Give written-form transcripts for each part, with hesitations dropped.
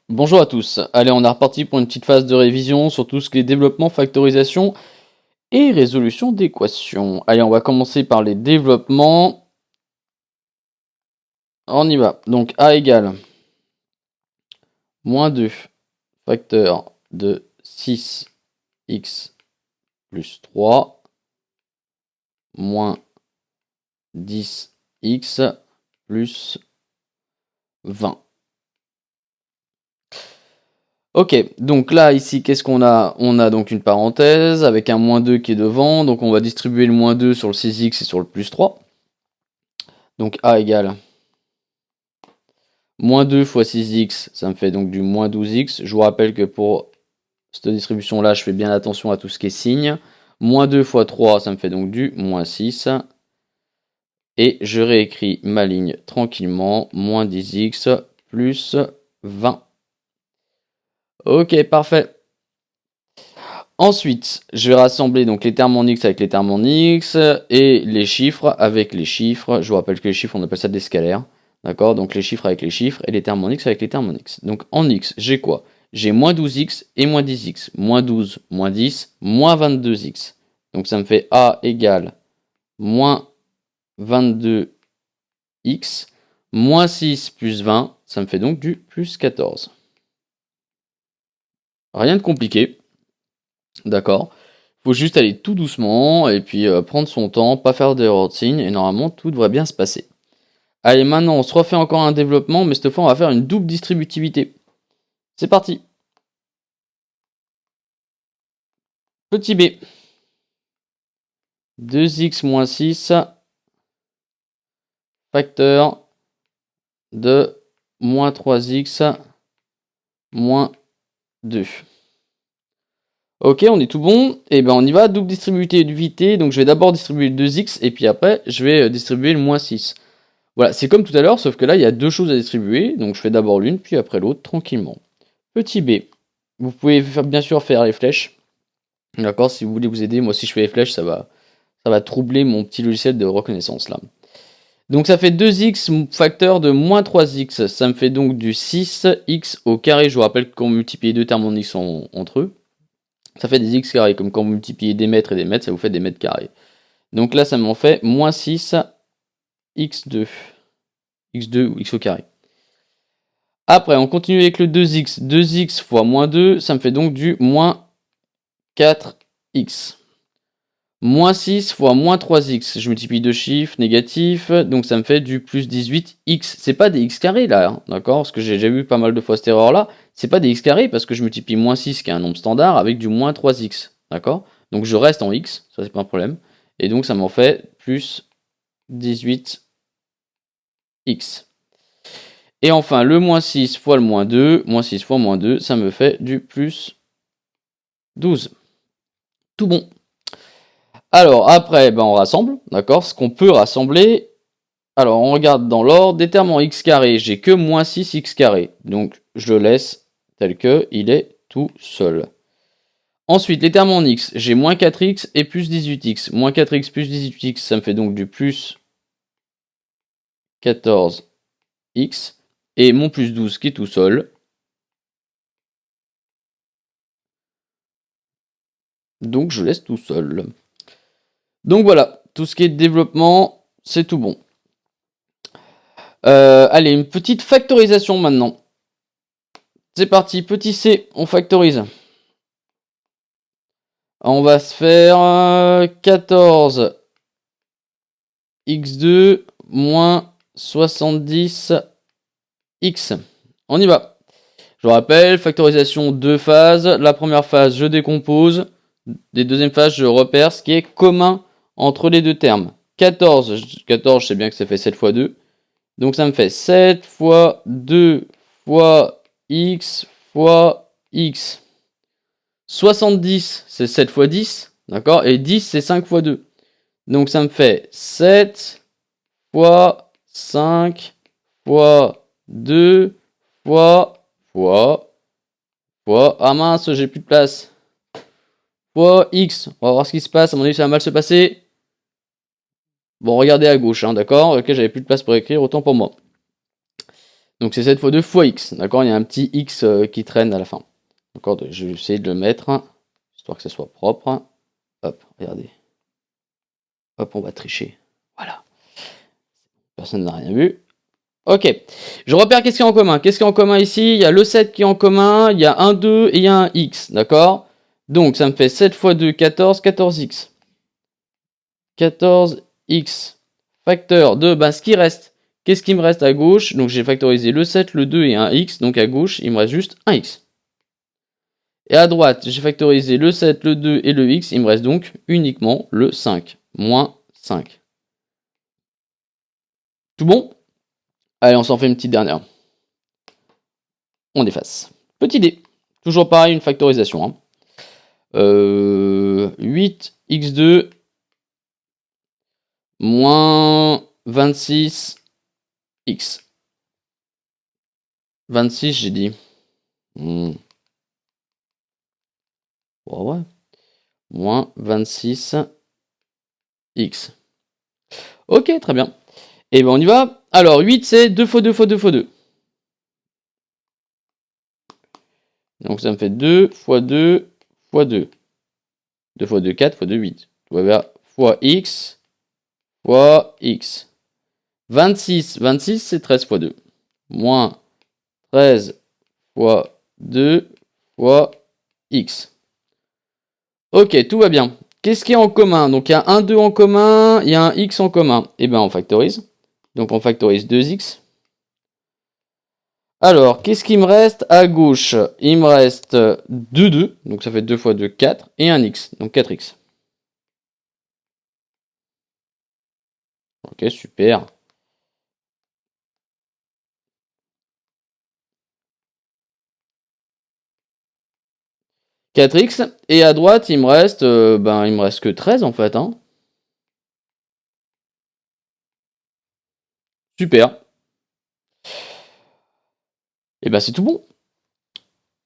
Bonjour à tous. Allez, on est reparti pour une petite phase de révision sur tout ce qui est développement, factorisation et résolution d'équations. Allez, on va commencer par les développements. On y va. Donc A égale moins 2 facteur de 6x plus 3 moins 10x plus 20. Ok, donc là, ici, qu'est-ce qu'on a? On a donc une parenthèse avec un moins 2 qui est devant. Donc on va distribuer le moins 2 sur le 6x et sur le plus 3. Donc A égale moins 2 fois 6x, ça me fait donc du moins 12x. Je vous rappelle que pour cette distribution-là, je fais bien attention à tout ce qui est signe. Moins 2 fois 3, ça me fait donc du moins 6. Et je réécris ma ligne tranquillement. Moins 10x plus 20. Ok, parfait. Ensuite, je vais rassembler donc les termes en x avec les termes en x et les chiffres avec les chiffres. Je vous rappelle que les chiffres, on appelle ça des scalaires. D'accord? Donc les chiffres avec les chiffres et les termes en x avec les termes en x. Donc en x, j'ai quoi? J'ai moins 12x et moins 10x. Moins 12, moins 10, moins 22x. Donc ça me fait a égale moins 22x, moins 6 plus 20, ça me fait donc du plus 14. Rien de compliqué. D'accord? Faut juste aller tout doucement et puis prendre son temps, pas faire d'erreur de signe et normalement tout devrait bien se passer. Allez, maintenant on se refait encore un développement, mais cette fois on va faire une double distributivité. C'est parti. Petit b. 2x moins 6 facteur de moins 3x moins 2. Ok, on est tout bon. Et ben on y va, double distributivité. Donc je vais d'abord distribuer le 2x et puis après je vais distribuer le moins 6. Voilà, c'est comme tout à l'heure, sauf que là, il y a deux choses à distribuer. Donc, je fais d'abord l'une, puis après l'autre, tranquillement. Petit b. Vous pouvez bien sûr faire les flèches. D'accord, si vous voulez vous aider, moi si je fais les flèches, ça va troubler mon petit logiciel de reconnaissance là. Donc ça fait 2x facteur de moins 3x. Ça me fait donc du 6x au carré. Je vous rappelle que quand on multiplie deux termes en x entre eux, ça fait des x carrés. Comme quand vous multipliez des mètres et des mètres, ça vous fait des mètres carrés. Donc là, ça m'en fait moins 6 x2. x2 ou x au carré. Après, on continue avec le 2x. 2x fois moins 2, ça me fait donc du moins 4x. Moins 6 fois moins 3x. Je multiplie deux chiffres négatifs, donc ça me fait du plus 18x. C'est pas des x carrés là, hein, d'accord? Parce que j'ai déjà vu pas mal de fois cette erreur là. C'est pas des x carrés parce que je multiplie moins 6 qui est un nombre standard avec du moins 3x. D'accord? Donc je reste en x, ça c'est pas un problème. Et donc ça m'en fait plus 18x. Et enfin, le moins 6 fois le moins 2, moins 6 fois moins 2, ça me fait du plus 12. Tout bon. Alors, après, on rassemble, d'accord? Ce qu'on peut rassembler. Alors, on regarde dans l'ordre. Des termes en x carré, j'ai que moins 6x carré. Donc, je le laisse tel que il est tout seul. Ensuite, les termes en x, j'ai moins 4x et plus 18x. Moins 4x plus 18x, ça me fait donc du plus 14x. Et mon plus 12 qui est tout seul. Donc, je laisse tout seul. Donc voilà, tout ce qui est développement, c'est tout bon. Allez, une petite factorisation maintenant. C'est parti, petit c, on factorise. On va se faire 14x2 moins 70x. On y va. Je vous rappelle, factorisation deux phases. La première phase, je décompose. Les deuxième phases, je repère ce qui est commun entre les deux termes. 14, je sais bien que ça fait 7 fois 2. Donc ça me fait 7 fois 2 fois x fois x. 70, c'est 7 fois 10, d'accord? Et 10, c'est 5 fois 2. Donc ça me fait 7 fois 5 fois 2 fois... Ah mince, j'ai plus de place. Fois x. On va voir ce qui se passe. À mon avis, ça va mal se passer. Bon, regardez à gauche, hein, d'accord? Ok, j'avais plus de place pour écrire, autant pour moi. Donc c'est 7 fois 2 fois x. D'accord, il y a un petit x qui traîne à la fin. D'accord, je vais essayer de le mettre, histoire que ça soit propre. Hop, regardez. Hop, on va tricher. Voilà. Personne n'a rien vu. Ok. Je repère qu'est-ce qu'il y a en commun. Qu'est-ce qu'il y a en commun ici? Il y a le 7 qui est en commun, il y a un 2 et il y a un x. D'accord? Donc ça me fait 7 fois 2, 14, 14x. 14x. Facteur de, ben, ce qui reste. Qu'est-ce qui me reste à gauche? Donc j'ai factorisé le 7, le 2 et un x. Donc à gauche, il me reste juste un x. Et à droite, j'ai factorisé le 7, le 2 et le x. Il me reste donc uniquement le 5. Moins 5. Tout bon? Allez, on s'en fait une petite dernière. On efface. Petit dé. Toujours pareil, une factorisation. Hein. 8x2 moins 26x. 26, j'ai dit. Ouais. Moins 26x. Ok, très bien. Et ben on y va. Alors, 8, c'est 2 fois 2 fois 2 fois 2. Donc ça me fait 2 fois 2 fois 2. 2 fois 2, 4 fois 2, 8. Fois x fois x. 26, 26 c'est 13 fois 2. Moins 13 fois 2 fois x. Ok, tout va bien. Qu'est-ce qu'il y a en commun? Donc il y a un 2 en commun, il y a un x en commun. Et bien on factorise. Donc on factorise 2x. Alors, qu'est-ce qui me reste à gauche? Il me reste 2, 2, donc ça fait 2 fois 2, 4, et un x, donc 4x. Ok, super. « 4x, et à droite, il me reste que 13 en fait. Hein. Super. Et ben c'est tout bon.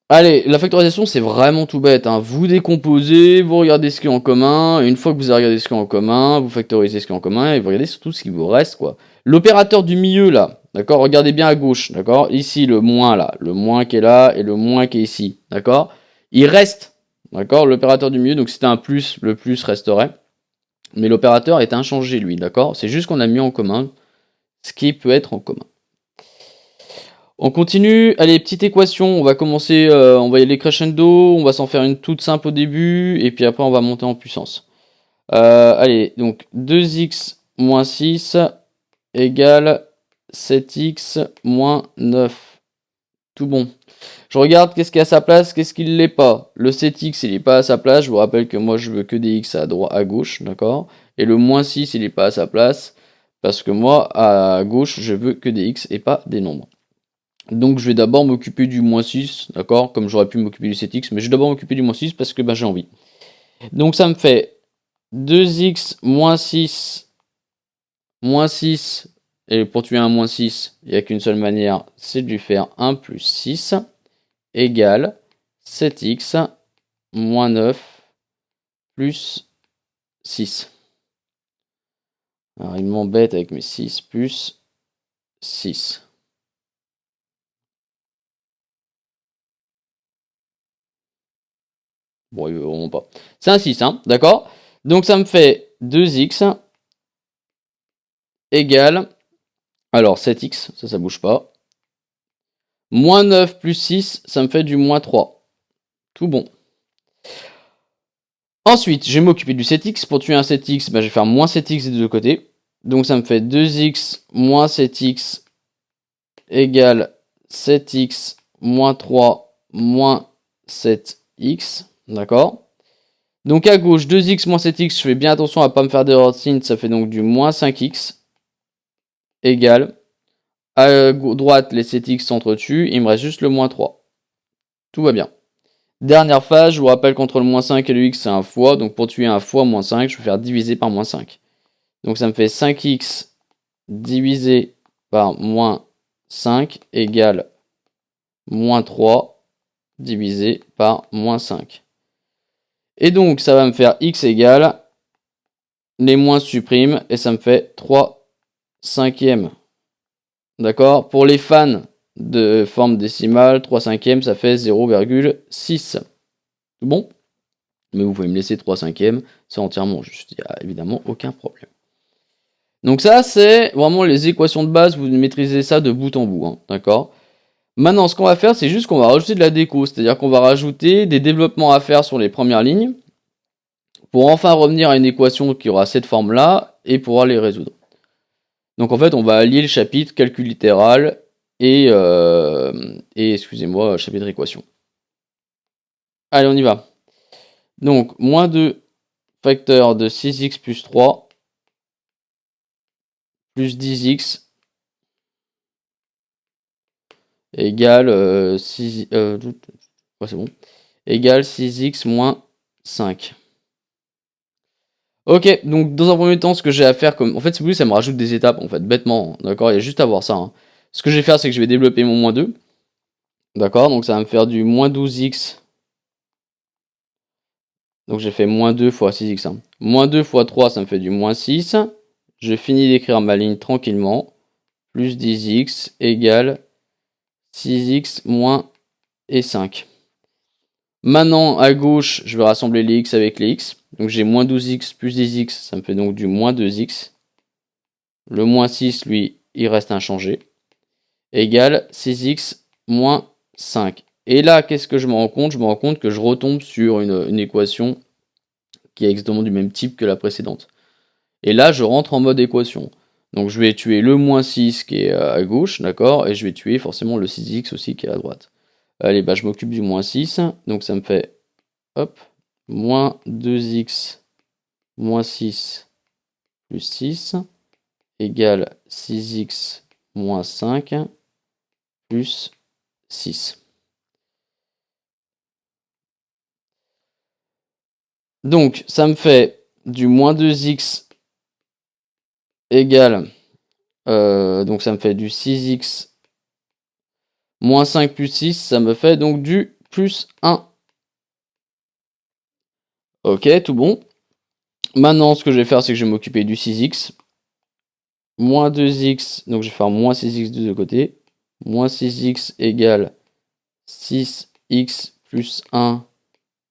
Allez, la factorisation, c'est vraiment tout bête. Hein. Vous décomposez, vous regardez ce qui est en commun. Et une fois que vous avez regardé ce qui est en commun, vous factorisez ce qui est en commun et vous regardez surtout ce qui vous reste, quoi. L'opérateur du milieu, là, d'accord? Regardez bien à gauche, d'accord? Ici, le moins, là. Le moins qui est là et le moins qui est ici, d'accord? Il reste, d'accord? L'opérateur du milieu, donc si c'était un plus, le plus resterait. Mais l'opérateur est inchangé, lui, d'accord? C'est juste qu'on a mis en commun ce qui peut être en commun. On continue, allez, petite équation, on va commencer, on va y aller crescendo, on va s'en faire une toute simple au début, et puis après on va monter en puissance. Allez, donc 2x moins 6 égale 7x moins 9. Tout bon. Je regarde qu'est-ce qui est à sa place, qu'est-ce qui ne l'est pas. Le 7x il n'est pas à sa place, je vous rappelle que moi je veux que des x à droite, à gauche, d'accord? Et le moins 6 il n'est pas à sa place, parce que moi à gauche je veux que des x et pas des nombres. Donc je vais d'abord m'occuper du moins 6, d'accord? Comme j'aurais pu m'occuper du 7x, mais je vais d'abord m'occuper du moins 6 parce que j'ai envie. Donc ça me fait 2x moins 6, et pour tuer un moins 6, il n'y a qu'une seule manière, c'est de lui faire 1 plus 6, égale 7x moins 9 plus 6. Alors il m'embête avec mes 6 plus 6. Bon, il veut vraiment pas. C'est un 6, hein, d'accord? Donc ça me fait 2x égale, alors 7x, ça bouge pas. Moins 9 plus 6, ça me fait du moins 3. Tout bon. Ensuite, je vais m'occuper du 7x. Pour tuer un 7x, je vais faire moins 7x des deux côtés. Donc ça me fait 2x moins 7x égale 7x moins 3 moins 7x. D'accord? Donc à gauche, 2x moins 7x, je fais bien attention à ne pas me faire d'erreur de signe, ça fait donc du moins 5x égale, à droite les 7x s'entretuent, il me reste juste le moins 3. Tout va bien. Dernière phase, je vous rappelle qu'entre le moins 5 et le x c'est un fois, donc pour tuer un fois moins 5, je vais faire diviser par moins 5. Donc ça me fait 5x divisé par moins 5 égale moins 3 divisé par moins 5. Et donc ça va me faire x égale, les moins suppriment, et ça me fait 3 cinquièmes. D'accord? Pour les fans de forme décimale, 3/5, ça fait 0,6. Tout bon? Mais vous pouvez me laisser 3/5, c'est entièrement juste, il n'y a évidemment aucun problème. Donc ça, c'est vraiment les équations de base, vous maîtrisez ça de bout en bout, hein, d'accord? Maintenant, ce qu'on va faire, c'est juste qu'on va rajouter de la déco, c'est-à-dire qu'on va rajouter des développements à faire sur les premières lignes, pour enfin revenir à une équation qui aura cette forme-là, et pouvoir les résoudre. Donc en fait, on va allier le chapitre calcul littéral et excusez-moi, chapitre équation. Allez, on y va. Donc, moins 2 facteur de 6x plus 3 plus 10x égale 6... ouais, c'est bon. Égale 6x moins 5. Ok, donc dans un premier temps, ce que j'ai à faire, comme en fait, si vous voulez, ça me rajoute des étapes, en fait, bêtement, d'accord, il y a juste à voir ça. Hein. Ce que je vais faire, c'est que je vais développer mon moins 2, d'accord, donc ça va me faire du moins 12x, donc j'ai fait moins 2 fois 6x, hein. Moins 2 fois 3, ça me fait du moins 6, je finis d'écrire ma ligne tranquillement, plus 10x égale 6x moins et 5. Maintenant, à gauche, je vais rassembler les x avec les x. Donc j'ai moins 12x plus 10x, ça me fait donc du moins 2x. Le moins 6, lui, il reste inchangé. Égale 6x moins 5. Et là, qu'est-ce que je me rends compte? Je me rends compte que je retombe sur une équation qui est exactement du même type que la précédente. Et là, je rentre en mode équation. Donc je vais tuer le moins 6 qui est à gauche, d'accord? Et je vais tuer forcément le 6x aussi qui est à droite. Allez, bah je m'occupe du moins 6. Donc ça me fait, hop, moins 2x moins 6 plus 6 égale 6x moins 5 plus 6. Donc ça me fait du moins 2x égale, donc ça me fait du 6x moins 5 plus 6, ça me fait donc du plus 1. Ok, tout bon. Maintenant, ce que je vais faire, c'est que je vais m'occuper du 6x. Moins 2x, donc je vais faire moins 6x de deux côtés. Moins 6x égale 6x plus 1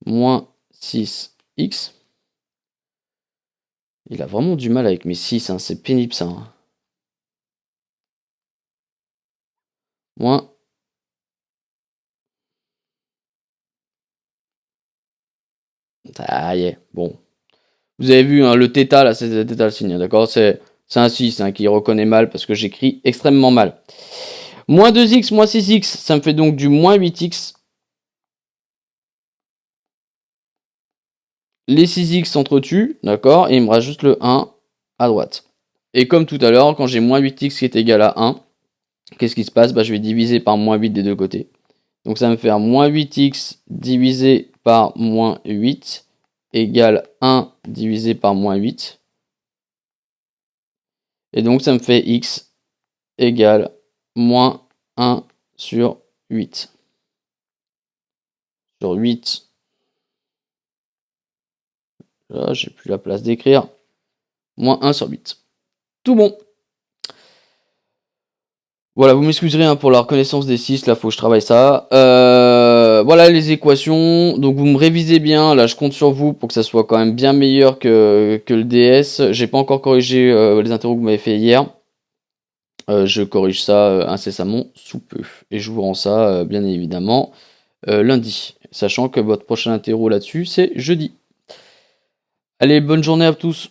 moins 6x. Il a vraiment du mal avec mes 6, hein, c'est pénible ça. Hein. Moins. Ah, yeah. Bon. Vous avez vu, hein, le θ là, c'est le θ le signe, d'accord? C'est un 6 hein, qui reconnaît mal parce que j'écris extrêmement mal. Moins 2x moins 6x, ça me fait donc du moins 8x. Les 6x s'entretuent, d'accord? Et il me reste juste le 1 à droite. Et comme tout à l'heure, quand j'ai moins 8x qui est égal à 1, qu'est-ce qui se passe? Bah, je vais diviser par moins 8 des deux côtés. Donc ça va me faire moins 8x divisé par moins 8 égale 1 divisé par moins 8. Et donc ça me fait x égale moins 1 sur 8. Sur 8. Là, j'ai plus la place d'écrire. Moins 1 sur 8. Tout bon. Voilà, vous m'excuserez hein, pour la reconnaissance des 6, là faut que je travaille ça. Voilà les équations, donc vous me révisez bien, là je compte sur vous pour que ça soit quand même bien meilleur que le DS. J'ai pas encore corrigé les interros que vous m'avez fait hier. Je corrige ça incessamment sous peu. Et je vous rends ça bien évidemment lundi, sachant que votre prochain interro là-dessus c'est jeudi. Allez, bonne journée à tous.